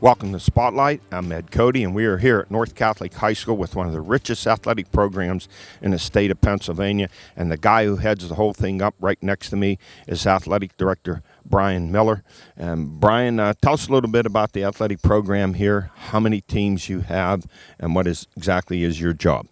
Welcome to Spotlight. I'm Ed Codi, and we are here at North Catholic High School with one of the richest athletic programs in the state of Pennsylvania. And the guy who heads the whole thing up right next to me is Athletic Director Brian Miller. And Brian, tell us a little bit about the athletic program here, how many teams you have, and what exactly is your job.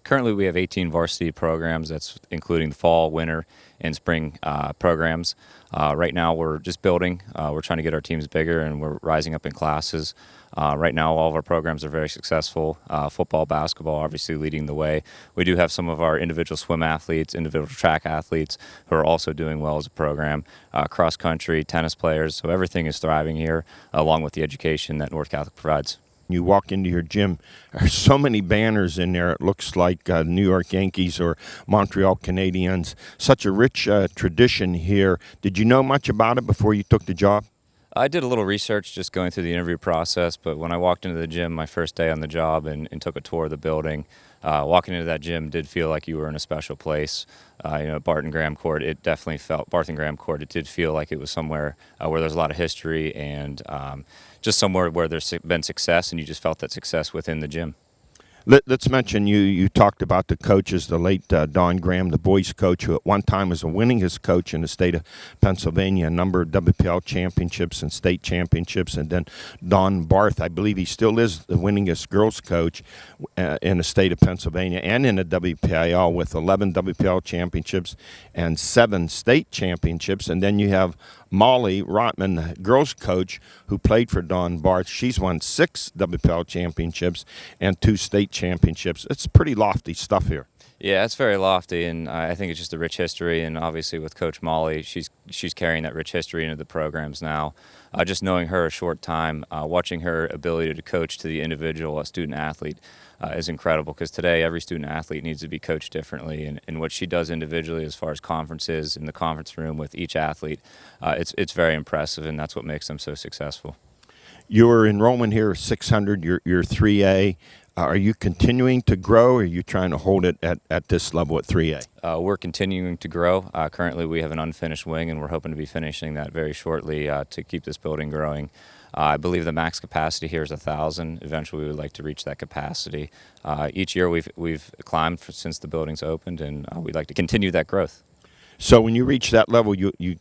Currently, we have 18 varsity programs. That's including the fall, winter, and spring programs. Right now, we're just building. We're trying to get our teams bigger, and we're rising up in classes. Right now, all of our programs are very successful. Football, basketball, obviously leading the way. We do have some of our individual swim athletes, individual track athletes who are also doing well as a program. Cross country, tennis players. So everything is thriving here, along with the education that North Catholic provides. You walk into your gym, there's so many banners in there. It looks like New York Yankees or Montreal Canadiens. Such a rich tradition here. Did you know much about it before you took the job? I did a little research just going through the interview process, but when I walked into the gym my first day on the job and took a tour of the building, walking into that gym did feel like you were in a special place. Barton Graham Court, it definitely felt, Barton Graham Court, it did feel like it was somewhere where there's a lot of history and just somewhere where there's been success, and you just felt that success within the gym. Let's mention you talked about the coaches, the late Don Graham, the boys coach, who at one time was the winningest coach in the state of Pennsylvania, a number of WPL championships and state championships. And then Don Barth, I believe he still is the winningest girls coach in the state of Pennsylvania and in the WPIL with 11 WPL championships and 7 state championships. And then you have Molly Rahman, the girls coach, who played for Don Barth. She's won 6 WPL championships and 2 state championships. It's pretty lofty stuff here. Yeah, it's very lofty, and I think it's just a rich history. And obviously, with Coach Molly, she's carrying that rich history into the programs now. Just knowing her a short time, watching her ability to coach to the individual student athlete is incredible. Because today, every student athlete needs to be coached differently, and what she does individually, as far as conferences in the conference room with each athlete, it's very impressive, and that's what makes them so successful. Your enrollment here is 600. You're 3A. Are you continuing to grow, or are you trying to hold it at this level at 3A? We're continuing to grow. Currently, we have an unfinished wing, and we're hoping to be finishing that very shortly to keep this building growing. I believe the max capacity here is 1,000. Eventually, we would like to reach that capacity. Each year, we've climbed since the building's opened, and we'd like to continue that growth. So when you reach that level, you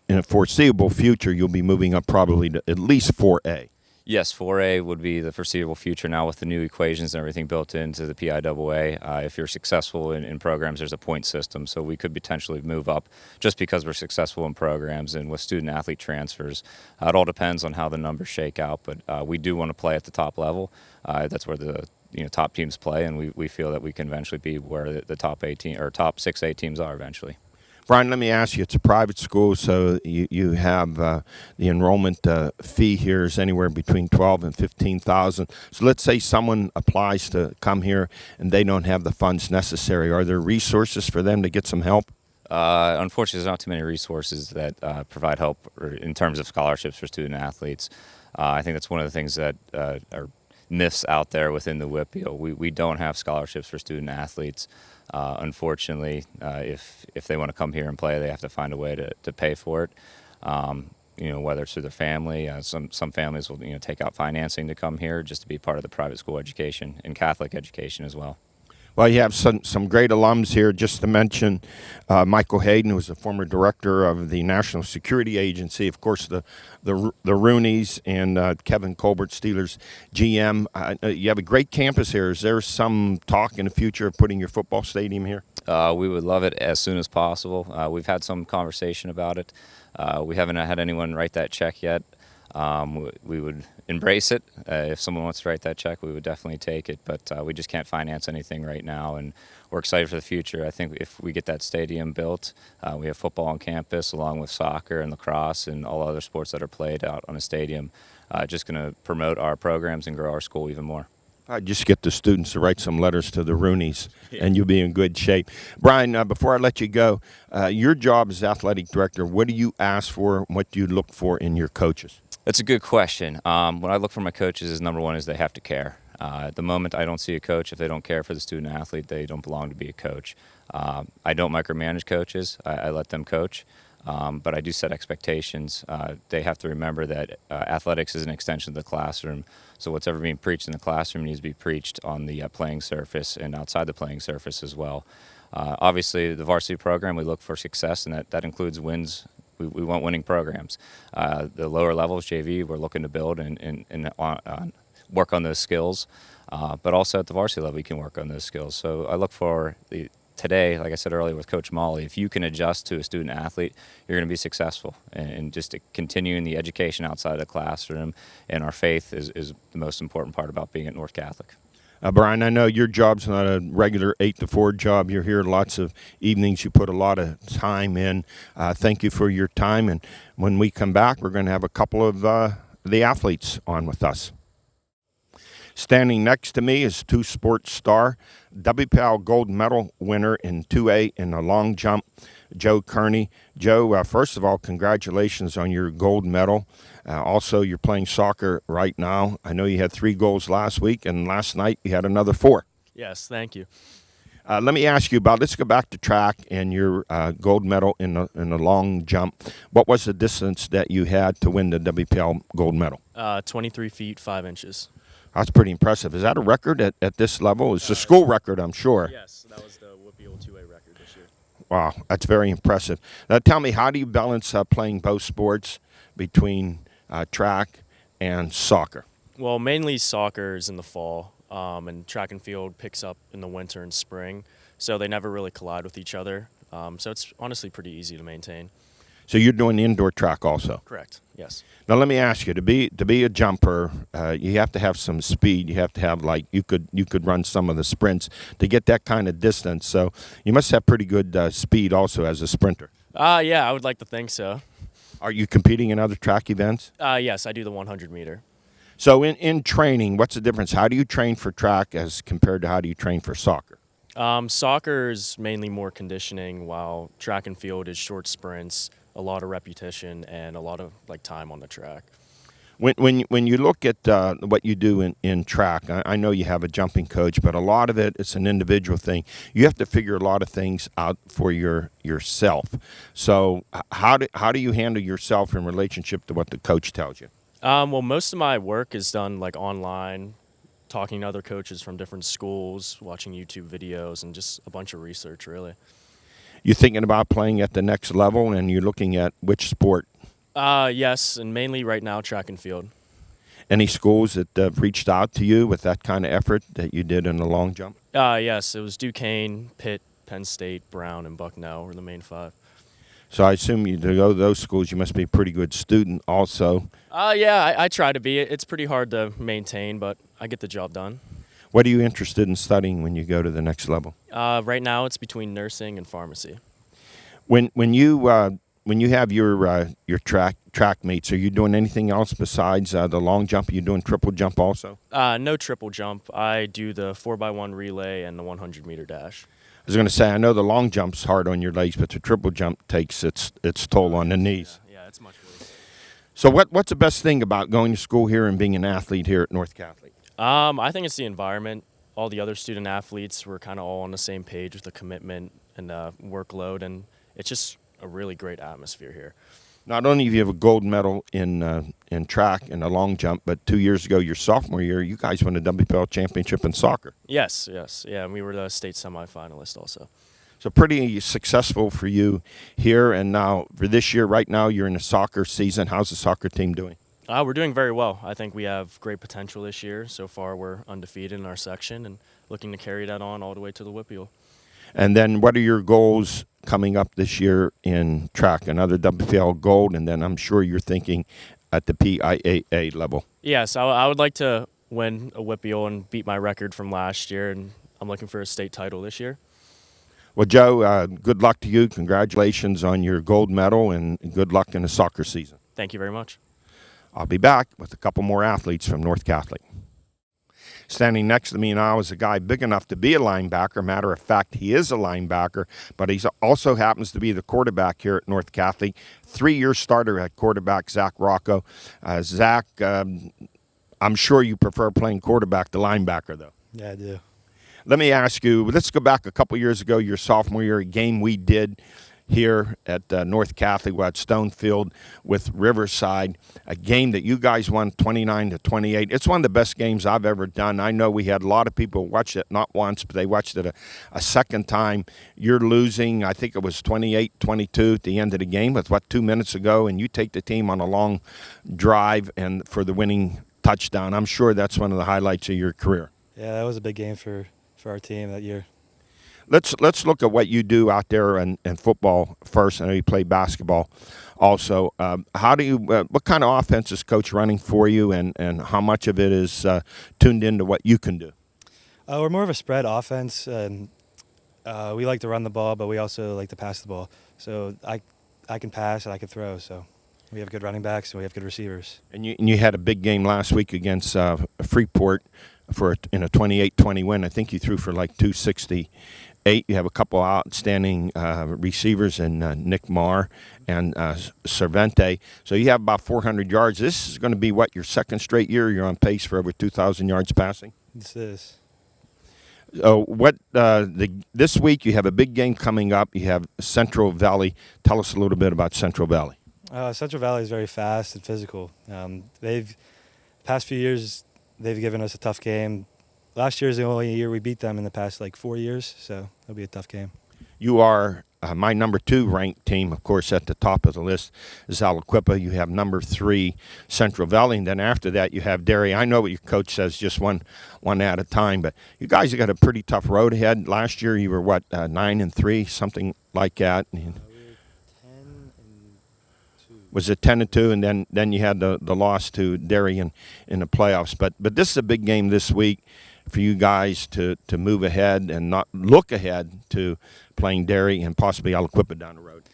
in a foreseeable future, you'll be moving up probably to at least 4A. Yes, 4A would be the foreseeable future now with the new equations and everything built into the PIAA. If you're successful in programs, there's a point system, so we could potentially move up just because we're successful in programs and with student-athlete transfers. It all depends on how the numbers shake out, but we do want to play at the top level. That's where the top teams play, and we feel that we can eventually be where the top 18 or top 6A teams are eventually. Brian, let me ask you, it's a private school, so you have the enrollment fee here is anywhere between $12,000 and $15,000. So let's say someone applies to come here and they don't have the funds necessary. Are there resources for them to get some help? Unfortunately, there's not too many resources that provide help in terms of scholarships for student athletes. I think that's one of the things that are myths out there within the WIP. We don't have scholarships for student athletes. Unfortunately, if they want to come here and play, they have to find a way to pay for it. Whether it's through their family, some families will take out financing to come here just to be part of the private school education and Catholic education as well. Well, you have some great alums here. Just to mention, Michael Hayden, who was the former director of the National Security Agency, of course, the Rooneys, and Kevin Colbert, Steelers GM. You have a great campus here. Is there some talk in the future of putting your football stadium here? We would love it as soon as possible. We've had some conversation about it. We haven't had anyone write that check yet. We would embrace it. If someone wants to write that check, we would definitely take it, but we just can't finance anything right now, and we're excited for the future. I think if we get that stadium built, we have football on campus along with soccer and lacrosse and all other sports that are played out on a stadium. Just going to promote our programs and grow our school even more. Just get the students to write some letters to the Rooneys, and you'll be in good shape. Brian, before I let you go, your job as athletic director, what do you ask for, what do you look for in your coaches? That's a good question. What I look for my coaches is, number one, is they have to care. At the moment, I don't see a coach. If they don't care for the student athlete, they don't belong to be a coach. I don't micromanage coaches. I let them coach. But I do set expectations. They have to remember that athletics is an extension of the classroom. So what's ever being preached in the classroom needs to be preached on the playing surface and outside the playing surface as well. Obviously, the varsity program, we look for success, and that includes wins. We want winning programs. The lower levels, JV, we're looking to build and work on those skills. But also at the varsity level, you can work on those skills. So I look for today, like I said earlier with Coach Molly, if you can adjust to a student athlete, you're going to be successful. And just continuing the education outside of the classroom and our faith is the most important part about being at North Catholic. Brian, I know your job's not a regular 8 to 4 job. You're here lots of evenings. You put a lot of time in. Thank you for your time. And when we come back, we're going to have a couple of the athletes on with us. Standing next to me is two-sport star, WPL gold medal winner in 2A in the long jump, Joe Carney. Joe, first of all, congratulations on your gold medal. Also, you're playing soccer right now. I know you had 3 goals last week, and last night you had another 4. Yes, thank you. Let me ask you about, let's go back to track and your gold medal in the long jump. What was the distance that you had to win the WPL gold medal? 23 feet, 5 inches. That's pretty impressive. Is that a record at this level? It's a school record, I'm sure. Yes, that was the WPL 2A record this year. Wow, that's very impressive. Now, tell me, how do you balance playing both sports between track and soccer? Well, mainly soccer is in the fall, and track and field picks up in the winter and spring, so they never really collide with each other. So it's honestly pretty easy to maintain. So you're doing indoor track also? Correct, yes. Now let me ask you, to be a jumper, you have to have some speed. You have to have, like, you could run some of the sprints to get that kind of distance. So you must have pretty good speed also as a sprinter. Yeah, I would like to think so. Are you competing in other track events? Yes, I do the 100 meter. So in training, what's the difference? How do you train for track as compared to how do you train for soccer? Soccer is mainly more conditioning, while track and field is short sprints, a lot of repetition, and a lot of time on the track. When you look at what you do in track, I know you have a jumping coach, but a lot of it's an individual thing. You have to figure a lot of things out for yourself. So how do you handle yourself in relationship to what the coach tells you? Well, most of my work is done online, talking to other coaches from different schools, watching YouTube videos, and just a bunch of research, really. You're thinking about playing at the next level, and you're looking at which sport? Yes, and mainly right now track and field. Any schools that have reached out to you with that kind of effort that you did in the long jump? Yes, it was Duquesne, Pitt, Penn State, Brown, and Bucknell were the main 5. So I assume to go to those schools, you must be a pretty good student also. Yeah, I try to be. It's pretty hard to maintain, but I get the job done. What are you interested in studying when you go to the next level? Right now, it's between nursing and pharmacy. When you have your track meets, are you doing anything else besides the long jump? Are you doing triple jump also? No triple jump. I do the 4x1 relay and the 100 meter dash. I was going to say, I know the long jump's hard on your legs, but the triple jump takes its toll on the knees. Yeah, it's much worse. So what's the best thing about going to school here and being an athlete here at North Catholic? I think it's the environment. All the other student athletes were kind of all on the same page with the commitment and workload, and it's just a really great atmosphere here. Not only have you have a gold medal in track and a long jump, but 2 years ago, your sophomore year, you guys won a WPL championship in soccer. Yes, yeah, and we were the state semifinalist also. So pretty successful for you here, and now for this year, right now, you're in the soccer season. How's the soccer team doing? We're doing very well. I think we have great potential this year. So far, we're undefeated in our section and looking to carry that on all the way to the WPL. And then what are your goals coming up this year in track? Another WPL gold, and then I'm sure you're thinking at the PIAA level. Yes, I would like to win a WPL and beat my record from last year, and I'm looking for a state title this year. Well, Joe, good luck to you. Congratulations on your gold medal, and good luck in the soccer season. Thank you very much. I'll be back with a couple more athletes from North Catholic. Standing next to me now is a guy big enough to be a linebacker. Matter of fact, he is a linebacker, but he also happens to be the quarterback here at North Catholic. 3-year starter at quarterback, Zach Rocco. Zach, I'm sure you prefer playing quarterback to linebacker, though. Yeah, I do. Let me ask you, let's go back a couple years ago, your sophomore year, a game we did. here at North Catholic. We're at Stonefield with Riverside, a game that you guys won 29-28. It's one of the best games I've ever done. I know we had a lot of people watch it, not once, but they watched it a second time. You're losing, I think it was 28-22 at the end of the game with, 2 minutes ago, and you take the team on a long drive and for the winning touchdown. I'm sure that's one of the highlights of your career. Yeah, that was a big game for our team that year. Let's look at what you do out there in football first. I know you play basketball also. How do you? What kind of offense is Coach running for you, and how much of it is tuned into what you can do? We're more of a spread offense, and we like to run the ball, but we also like to pass the ball. So I can pass and I can throw. So we have good running backs and we have good receivers. And you had a big game last week against Freeport in a 28-20 win. I think you threw for like 268. You have a couple outstanding receivers in Nick Marr and Cervente. So you have about 400 yards. This is going to be, your second straight year? You're on pace for over 2,000 yards passing? This is. This week you have a big game coming up. You have Central Valley. Tell us a little bit about Central Valley. Central Valley is very fast and physical. Past few years, they've given us a tough game. Last year is the only year we beat them in the past 4 years, so it'll be a tough game. You are my number 2 ranked team, of course, at the top of the list is Aliquippa. You have number 3 Central Valley, and then after that you have Derry. I know what your coach says, just one at a time, but you guys have got a pretty tough road ahead. Last year you were 9-3, something like that. We were 10-2. Was it 10-2, and then you had the loss to Derry in the playoffs. But this is a big game this week for you guys to move ahead and not look ahead to playing Derry and possibly Aliquippa down the road.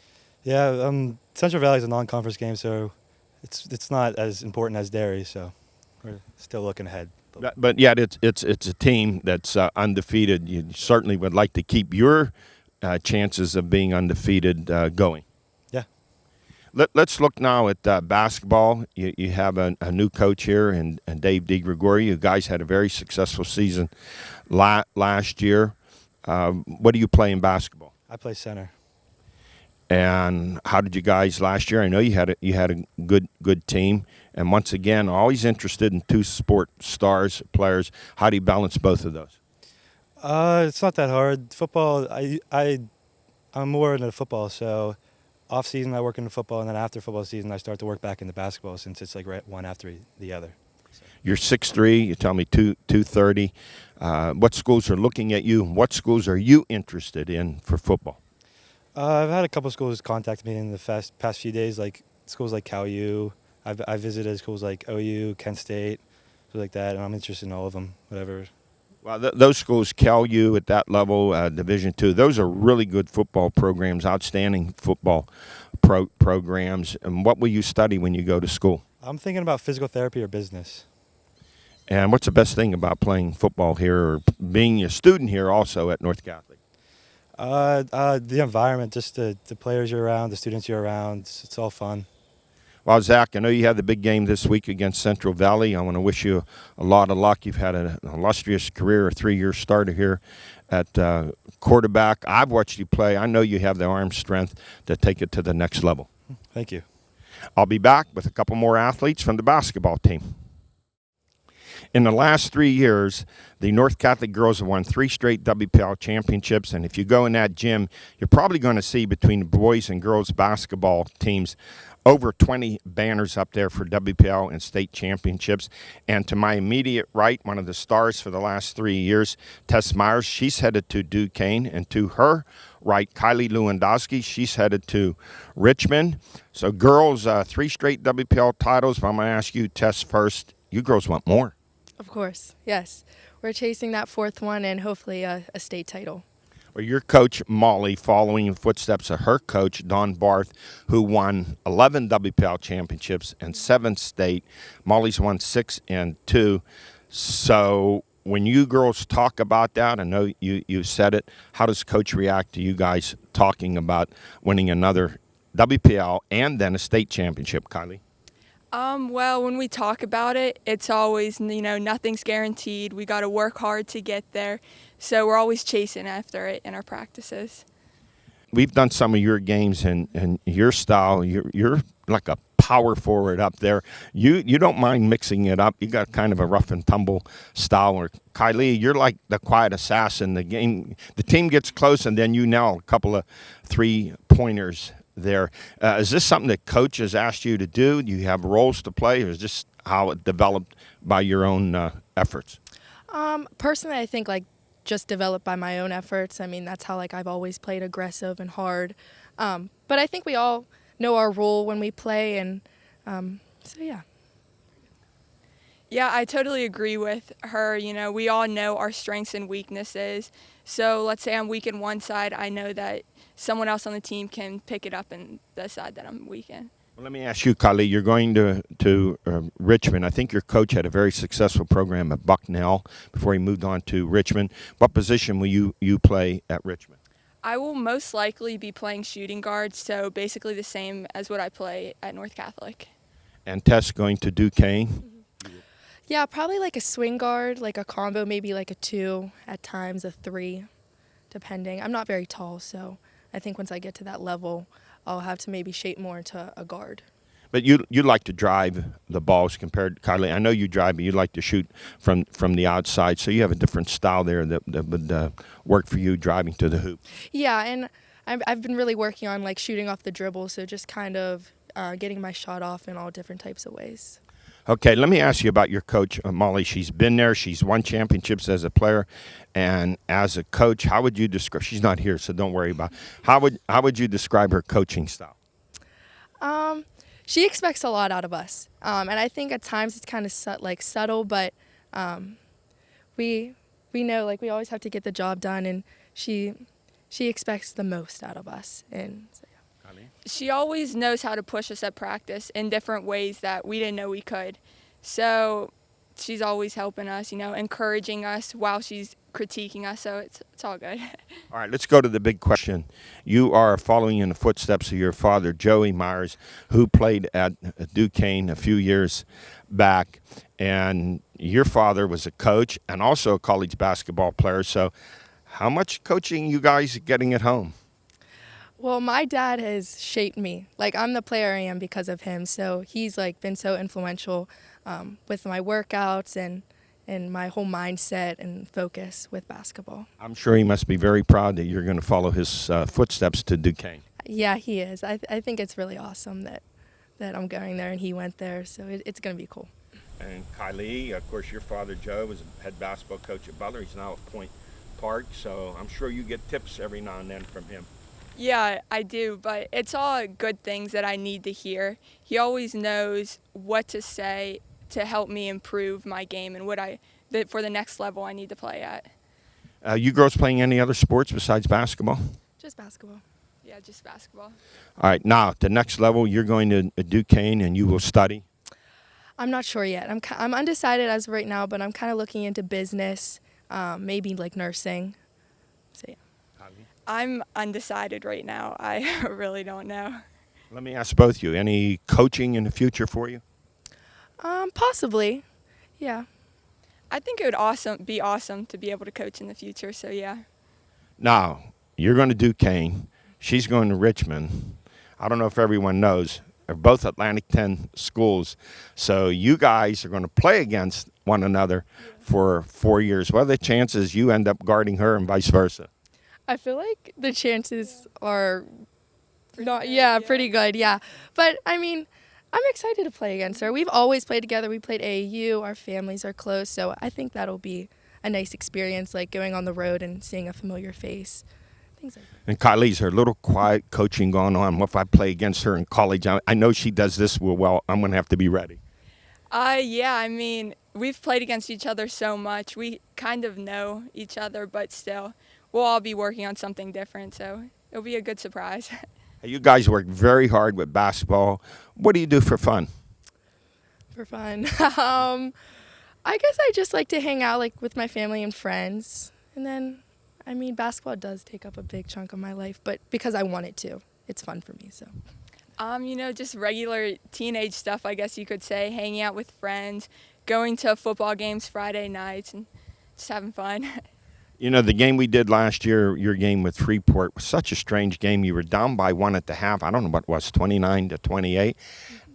Yeah, Central Valley is a non-conference game, so it's not as important as Derry. So we're still looking ahead. But yet it's a team that's undefeated. You certainly would like to keep your chances of being undefeated going. Yeah. Let's look now at basketball. You have a new coach here, and Dave Degregory. You guys had a very successful season last year. What do you play in basketball? I play center. And how did you guys last year? I know you had a good team. And once again, always interested in 2 sport stars players. How do you balance both of those? It's not that hard. Football, I'm more into football, so off season I work in the football, and then after football season I start to work back into basketball, since it's right one after the other. So. You're 6'3", you tell me 230. What schools are looking at you? What schools are you interested in for football? I've had a couple schools contact me in the past few days, like schools like Cal U. I visited schools like OU, Kent State, schools like that, and I'm interested in all of them, whatever. Well, those schools, Cal U at that level, Division II, those are really good football programs, outstanding football programs. And what will you study when you go to school? I'm thinking about physical therapy or business. And what's the best thing about playing football here or being a student here also at North Catholic? The environment, just the players you're around, the students you're around, it's all fun. Well, Zach, I know you had the big game this week against Central Valley. I want to wish you a lot of luck. You've had an illustrious career, a 3-year starter here at quarterback. I've watched you play. I know you have the arm strength to take it to the next level. Thank you. I'll be back with a couple more athletes from the basketball team. In the last 3 years, the North Catholic girls have won 3 straight WPL championships, and if you go in that gym, you're probably going to see between the boys and girls basketball teams over 20 banners up there for WPL and state championships. And to my immediate right, one of the stars for the last 3 years, Tess Meyers, she's headed to Duquesne. And to her right, Kylie Lewandowski, she's headed to Richmond. So girls, 3 straight WPL titles. But I'm going to ask you, Tess, first. You girls want more. Of course, yes. We're chasing that 4th one and hopefully a state title. Well, your coach, Molly, following in footsteps of her coach, Don Barth, who won 11 WPL championships and 7 state. Molly's won 6 and 2. So when you girls talk about that, I know you said it, how does Coach react to you guys talking about winning another WPL and then a state championship, Kylie? Well, when we talk about it, it's always, nothing's guaranteed. We got to work hard to get there. So we're always chasing after it in our practices. we've done some of your games and your style. You're like a power forward up there. You don't mind mixing it up. You got kind of a rough and tumble style. Or Kylie, you're like the quiet assassin. The team gets close, and then you nail a couple of 3-pointers there. Is this something that coach has asked you to do? Do you have roles to play, or is this how it developed by your own efforts? Personally, I think like just developed by my own efforts. I mean, that's how like I've always played aggressive and hard. But I think we all know our role when we play, and so yeah. Yeah, I totally agree with her. You know, we all know our strengths and weaknesses. So let's say I'm weak in one side, I know that someone else on the team can pick it up in the side that I'm weak in. Well, let me ask you, Kylie. You're going to Richmond. I think your coach had a very successful program at Bucknell before he moved on to Richmond. What position will you play at Richmond? I will most likely be playing shooting guard, so basically the same as what I play at North Catholic. And Tess going to Duquesne. Yeah, probably like a swing guard, like a combo, maybe like a 2, at times a 3, depending. I'm not very tall, so I think once I get to that level, I'll have to maybe shape more into a guard. But you like to drive the balls compared to Kylie. I know you drive, but you like to shoot from the outside. So you have a different style there that would work for you driving to the hoop. Yeah, and I've been really working on like shooting off the dribble, so just kind of getting my shot off in all different types of ways. Okay, let me ask you about your coach, Molly. She's been there. She's won championships as a player, and as a coach, how would you describe? She's not here, so don't worry about it. How would you describe her coaching style? She expects a lot out of us, and I think at times it's kind of subtle, but we know like we always have to get the job done, and she expects the most out of us. And so, yeah. She always knows how to push us at practice in different ways that we didn't know we could. So she's always helping us, you know, encouraging us while she's critiquing us, so it's all good. All right, let's go to the big question. You are following in the footsteps of your father, Joey Meyers, who played at Duquesne a few years back, and your father was a coach and also a college basketball player. So how much coaching you guys getting at home? Well, my dad has shaped me. Like, I'm the player I am because of him, so he's like been so influential with my workouts and my whole mindset and focus with basketball. I'm sure he must be very proud that you're going to follow his footsteps to Duquesne. Yeah, he is. I think it's really awesome that I'm going there and he went there, so it's going to be cool. And Kylie, of course, your father, Joe, was a head basketball coach at Butler. He's now at Point Park, so I'm sure you get tips every now and then from him. Yeah, I do, but it's all good things that I need to hear. He always knows what to say to help me improve my game and for the next level I need to play at. You girls playing any other sports besides basketball? Just basketball. Yeah, just basketball. All right, now the next level, you're going to Duquesne and you will study. I'm not sure yet. I'm undecided as of right now, but I'm kind of looking into business, maybe like nursing. So yeah. I'm undecided right now. I really don't know. Let me ask both of you, any coaching in the future for you? Possibly, yeah. I think it would be awesome to be able to coach in the future, so yeah. Now, you're going to Duquesne. She's going to Richmond. I don't know if everyone knows. They're both Atlantic 10 schools. So you guys are going to play against one another for 4 years. What are the chances you end up guarding her and vice versa? I feel like the chances are pretty good, yeah. But, I mean, I'm excited to play against her. We've always played together. We played AAU. Our families are close, so I think that'll be a nice experience, like going on the road and seeing a familiar face, things like that. And Kylie's her little quiet coaching going on. What if I play against her in college? I know she does this well. I'm going to have to be ready. Yeah, I mean, we've played against each other so much. We kind of know each other, but still, we'll all be working on something different, so it'll be a good surprise. You guys work very hard with basketball. What do you do for fun? For fun? I guess I just like to hang out like with my family and friends. And then, I mean, basketball does take up a big chunk of my life, but because I want it to. It's fun for me, so. You know, just regular teenage stuff, I guess you could say, hanging out with friends, going to football games Friday nights, and just having fun. You know, the game we did last year, your game with Freeport, was such a strange game. You were down by 1 at the half. I don't know what it was, 29-28.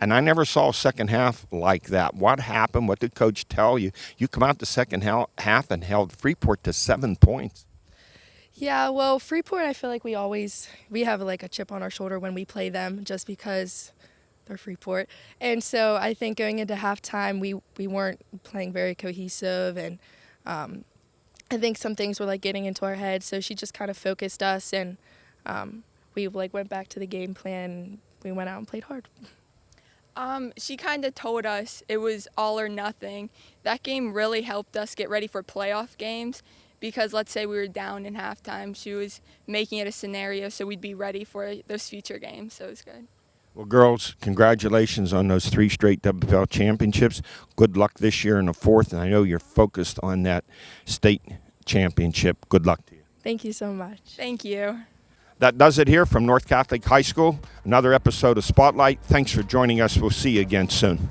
And I never saw a second half like that. What happened? What did Coach tell you? You come out the second half and held Freeport to 7 points. Yeah, well, Freeport, I feel like we have like a chip on our shoulder when we play them just because they're Freeport. And so I think going into halftime, we weren't playing very cohesive, and I think some things were like getting into our heads. So she just kind of focused us, and we like went back to the game plan. We went out and played hard. She kind of told us it was all or nothing. That game really helped us get ready for playoff games because let's say we were down in halftime, she was making it a scenario so we'd be ready for those future games, so it was good. Well, girls, congratulations on those 3 straight WPL championships. Good luck this year in the 4th, and I know you're focused on that state championship. Good luck to you. Thank you so much. Thank you. That does it here from North Catholic High School. Another episode of Spotlight. Thanks for joining us. We'll see you again soon.